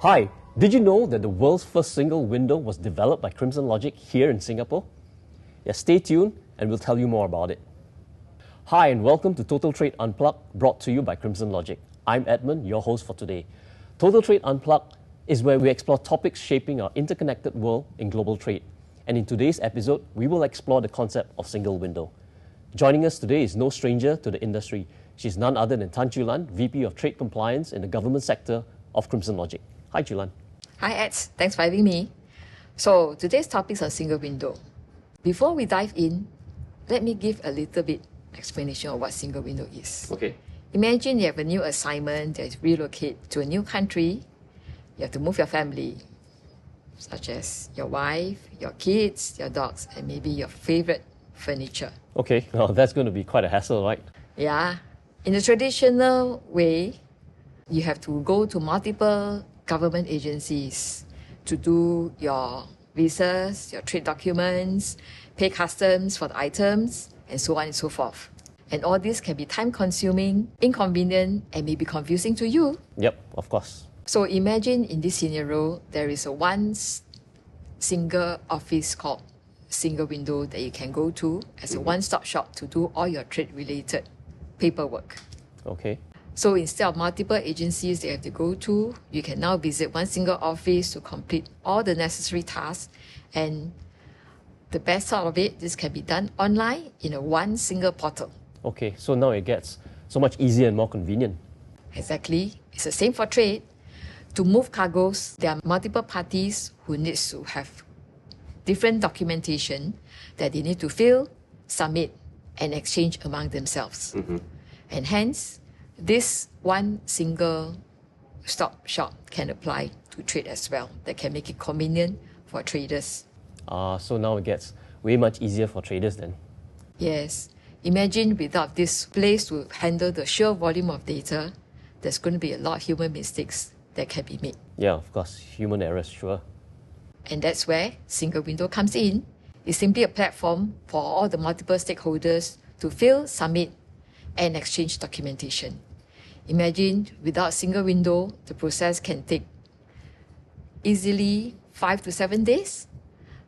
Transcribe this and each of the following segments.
Hi, did you know that the world's first single window was developed by Crimson Logic here in Singapore? Yeah, stay tuned and we'll tell you more about it. Hi and welcome to Total Trade Unplugged, brought to you by Crimson Logic. I'm Edmund, your host for today. Total Trade Unplugged is where we explore topics shaping our interconnected world in global trade. And in today's episode, we will explore the concept of single window. Joining us today is no stranger to the industry. She's none other than Tan Chu-Lan, VP of Trade Compliance in the government sector of Crimson Logic. Hi, Chu-Lan. Hi, Eds. Thanks for having me. So, today's topic is on single window. Before we dive in, let me give a little bit explanation of what single window is. Okay. Imagine you have a new assignment that is relocate to a new country. You have to move your family, such as your wife, your kids, your dogs, and maybe your favorite furniture. Okay, well, that's going to be quite a hassle, right? Yeah. In the traditional way, you have to go to multiple government agencies to do your visas, your trade documents, pay customs for the items, and so on and so forth. And all this can be time-consuming, inconvenient, and maybe confusing to you. Yep, of course. So imagine in this scenario, there is a single office called single window that you can go to as a one-stop shop to do all your trade-related paperwork. Okay. So instead of multiple agencies that you have to go to, you can now visit one single office to complete all the necessary tasks. And the best part of it, this can be done online in one single portal. Okay, so now it gets so much easier and more convenient. Exactly. It's the same for trade. To move cargoes, there are multiple parties who need to have different documentation that they need to fill, submit, and exchange among themselves. And hence, this one single stop shop can apply to trade as well. That can make it convenient for traders. So now it gets way much easier for traders then. Yes. Imagine without this place to handle the sheer volume of data, there's going to be a lot of human mistakes that can be made. Yeah, of course, human errors, sure. And that's where single window comes in. It's simply a platform for all the multiple stakeholders to fill, submit, and exchange documentation. Imagine without single window, the process can take easily 5 to 7 days.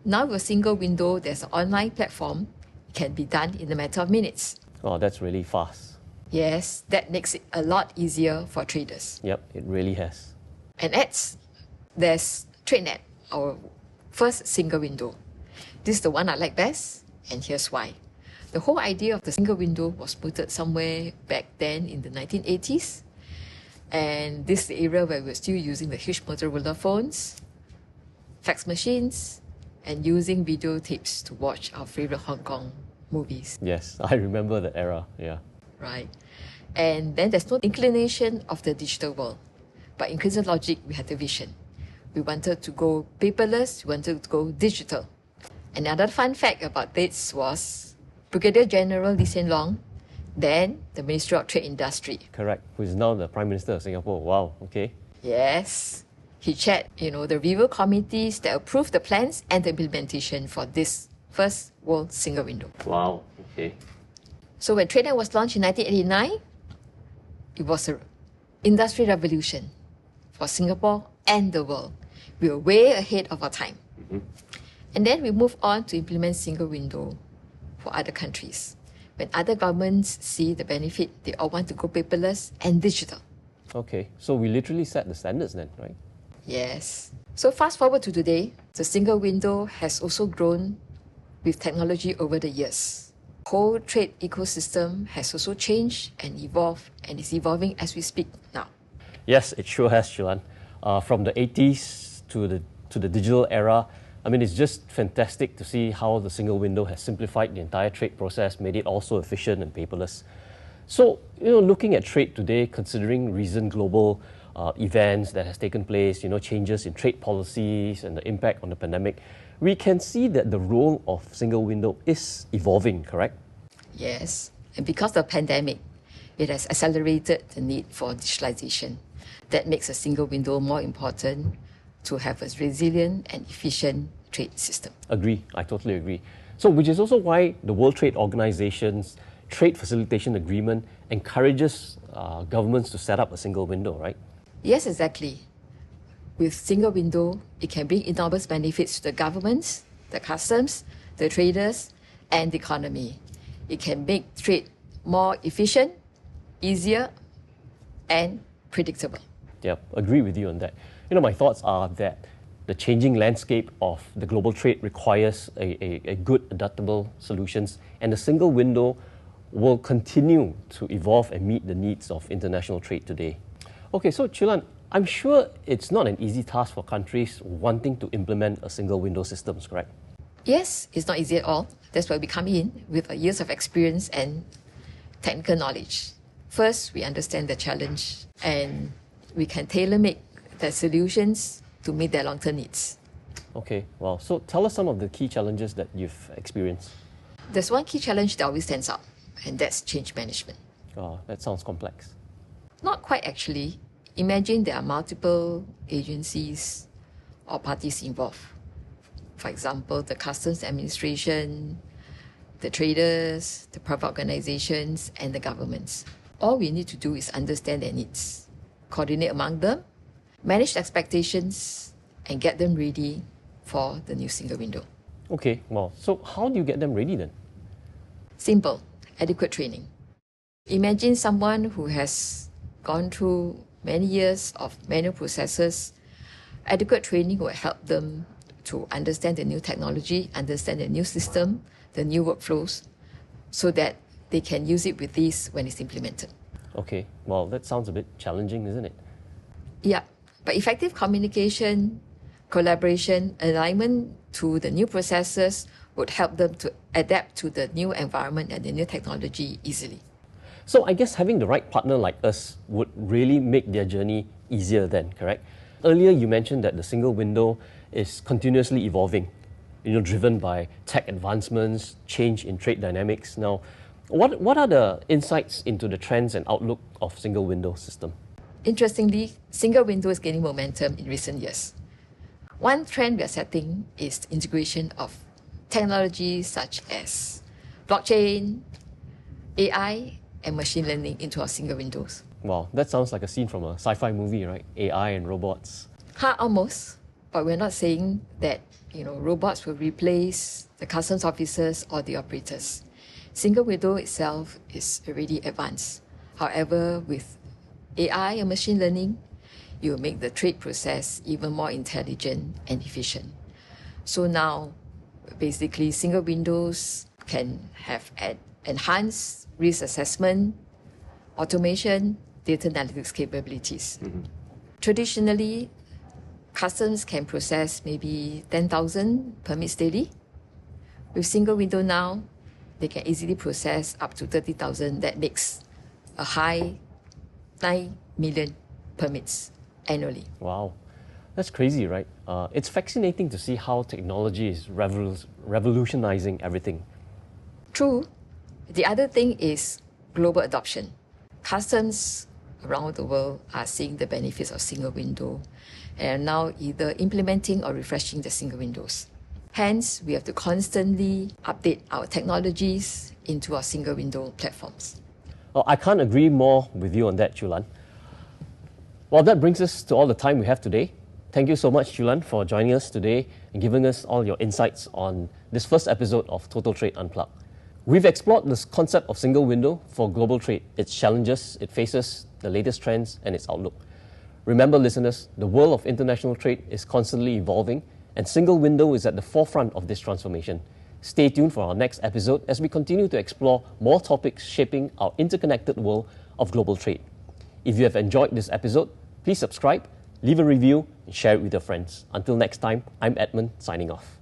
Now with a single window, there's an online platform. It can be done in a matter of minutes. Oh, that's really fast. Yes, that makes it a lot easier for traders. Yep, it really has. And there's TradeNet, our first single window. This is the one I like best, and here's why. The whole idea of the single window was put somewhere back then in the 1980s. And this is the era where we're still using the huge Motorola phones, fax machines, and using videotapes to watch our favorite Hong Kong movies. Yes, I remember the era, yeah. Right. And then there's no inclination of the digital world. But in Crimson Logic, we had a vision. We wanted to go paperless, we wanted to go digital. Another fun fact about this was Brigadier General Lee Hsien Loong, then the Ministry of Trade Industry. Correct, who is now the Prime Minister of Singapore. Wow, okay. Yes. He chaired, the review committees that approved the plans and the implementation for this first world single window. Wow, okay. So when TradeNet was launched in 1989, it was an industry revolution for Singapore and the world. We were way ahead of our time. And then we moved on to implement single window for other countries. When other governments see the benefit, they all want to go paperless and digital. Okay, so we literally set the standards then, right? Yes. So fast forward to today, the single window has also grown with technology over the years. Whole trade ecosystem has also changed and evolved, and is evolving as we speak now. Yes, it sure has, Chu-Lan. From the 80s to the digital era, I mean, it's just fantastic to see how the single window has simplified the entire trade process, made it also efficient and paperless. So, looking at trade today, considering recent global events that has taken place, changes in trade policies and the impact on the pandemic, we can see that the role of single window is evolving, correct? Yes, and because of the pandemic, it has accelerated the need for digitalization. That makes a single window more important to have a resilient and efficient trade system. Agree, I totally agree. So, which is also why the World Trade Organization's Trade Facilitation Agreement encourages governments to set up a single window, right? Yes, exactly. with single window, it can bring enormous benefits to the governments, the customs, the traders, and the economy. It can make trade more efficient, easier, and predictable. Yeah, agree with you on that. My thoughts are that the changing landscape of the global trade requires a good adaptable solutions, and the single window will continue to evolve and meet the needs of international trade today. Okay, so Chulan, I'm sure it's not an easy task for countries wanting to implement a single window system, correct? Yes, it's not easy at all. That's where we come in with years of experience and technical knowledge. First, we understand the challenge and we can tailor-make the solutions to meet their long-term needs. Okay, well, so tell us some of the key challenges that you've experienced. There's one key challenge that always stands out, and that's change management. Oh, that sounds complex. Not quite actually. Imagine there are multiple agencies or parties involved. For example, the Customs Administration, the traders, the private organizations, and the governments. All we need to do is understand their needs, coordinate among them, manage expectations, and get them ready for the new single window. Okay, well, so how do you get them ready then? Simple, adequate training. Imagine someone who has gone through many years of manual processes. Adequate training will help them to understand the new technology, understand the new system, the new workflows, so that they can use it with ease when it's implemented. Okay, well, that sounds a bit challenging, isn't it? Yeah, but effective communication, collaboration, alignment to the new processes would help them to adapt to the new environment and the new technology easily. So I guess having the right partner like us would really make their journey easier then, correct? Earlier you mentioned that the single window is continuously evolving, driven by tech advancements, change in trade dynamics. Now, what are the insights into the trends and outlook of single window system? Interestingly, single window is gaining momentum in recent years. One trend we are setting is the integration of technologies such as blockchain, AI, and machine learning into our single windows. Wow, that sounds like a scene from a sci-fi movie, right? AI and robots. Almost, but we're not saying that robots will replace the customs officers or the operators. Single window itself is already advanced. However, with AI and machine learning, you will make the trade process even more intelligent and efficient. So now, basically, single windows can have enhanced risk assessment, automation, data analytics capabilities. Traditionally, customs can process maybe 10,000 permits daily. With single window now, they can easily process up to 30,000. That makes a high 9 million permits annually. Wow, that's crazy, right? It's fascinating to see how technology is revolutionizing everything. True. The other thing is global adoption. Customs around the world are seeing the benefits of single window and are now either implementing or refreshing the single windows. Hence, we have to constantly update our technologies into our single window platforms. Well, I can't agree more with you on that, Chulan. Well, that brings us to all the time we have today. Thank you so much, Chulan, for joining us today and giving us all your insights on this first episode of Total Trade Unplugged. We've explored this concept of single window for global trade, its challenges it faces, the latest trends, and its outlook. Remember, listeners, the world of international trade is constantly evolving, and single window is at the forefront of this transformation. Stay tuned for our next episode as we continue to explore more topics shaping our interconnected world of global trade. If you have enjoyed this episode, please subscribe, leave a review, and share it with your friends. Until next time, I'm Edmund, signing off.